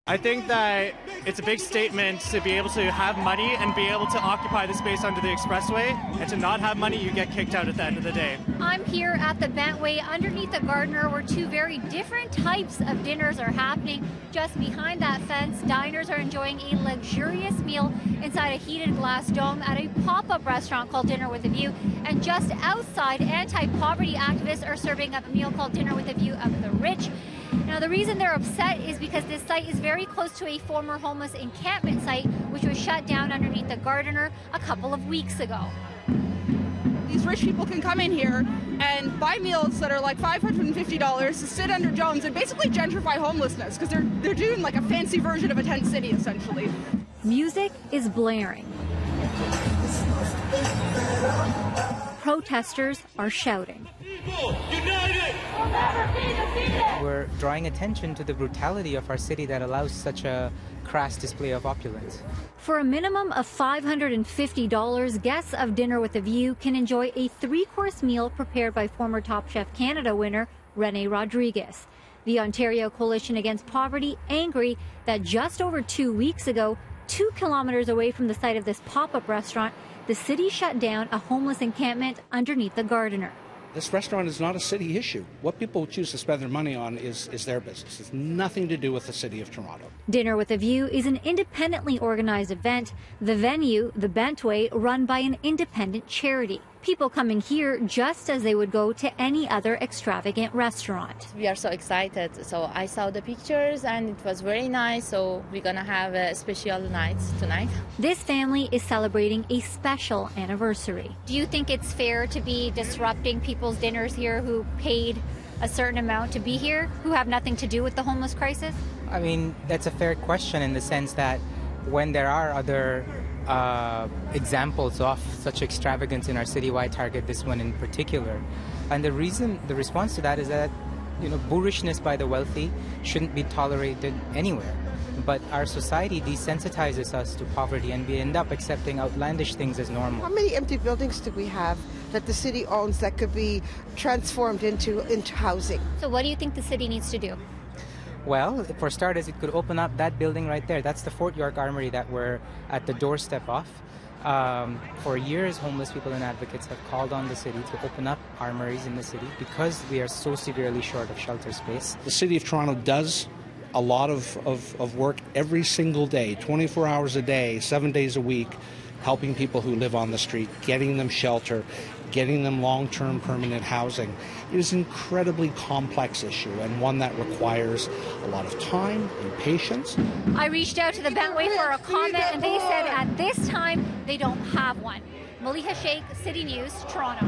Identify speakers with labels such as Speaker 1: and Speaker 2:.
Speaker 1: I think that it's a big statement to be able to have money and be able to occupy the space under the expressway, and to not have money, you get kicked out at the end of the day.
Speaker 2: I'm here at the Bentway underneath the Gardiner, where two very different types of dinners are happening. Just behind that fence, diners are enjoying a luxurious meal inside a heated glass dome at a pop-up restaurant called Dinner with a View. And just outside, anti-poverty activists are serving up a meal called Dinner with a View of the Rich. Now, the reason they're upset is because this site is very close to a former homeless encampment site, which was shut down underneath the Gardiner a couple of weeks ago.
Speaker 3: These rich people can come in here and buy meals that are like $550 to sit under domes and basically gentrify homelessness, because they're doing like a fancy version of a tent city, essentially.
Speaker 2: Music is blaring. Protesters are shouting.
Speaker 4: We're drawing attention to the brutality of our city that allows such a crass display of opulence.
Speaker 2: For a minimum of $550, guests of Dinner with a View can enjoy a three-course meal prepared by former Top Chef Canada winner Rene Rodriguez. The Ontario Coalition Against Poverty angry that just over 2 weeks ago, 2 kilometers away from the site of this pop-up restaurant, the city shut down a homeless encampment underneath the Gardiner.
Speaker 5: This restaurant is not a city issue. What people choose to spend their money on is their business. It's nothing to do with the City of Toronto.
Speaker 2: Dinner with a View is an independently organized event. The venue, the Bentway, run by an independent charity. People coming here just as they would go to any other extravagant restaurant.
Speaker 6: We are so excited. So I saw the pictures and it was very nice. So we're going to have a special night tonight.
Speaker 2: This family is celebrating a special anniversary. Do you think it's fair to be disrupting people's dinners here who paid a certain amount to be here, who have nothing to do with the homeless crisis?
Speaker 4: I mean, that's a fair question in the sense that when there are other examples of such extravagance in our city, why target this one in particular? And the response to that is that, boorishness by the wealthy shouldn't be tolerated anywhere. But our society desensitizes us to poverty, and we end up accepting outlandish things as normal.
Speaker 7: How many empty buildings do we have that the city owns that could be transformed into housing?
Speaker 2: So what do you think the city needs to do?
Speaker 4: Well, for starters, it could open up that building right there. That's the Fort York Armory that we're at the doorstep of. For years, homeless people and advocates have called on the city to open up armories in the city because we are so severely short of shelter space.
Speaker 5: The City of Toronto does a lot of work every single day, 24 hours a day, 7 days a week, helping people who live on the street, getting them shelter, getting them long-term permanent housing. It is an incredibly complex issue and one that requires a lot of time and patience.
Speaker 2: I reached out to the Bentway for a comment, and they said at this time they don't have one. Maliha Sheikh, City News, Toronto.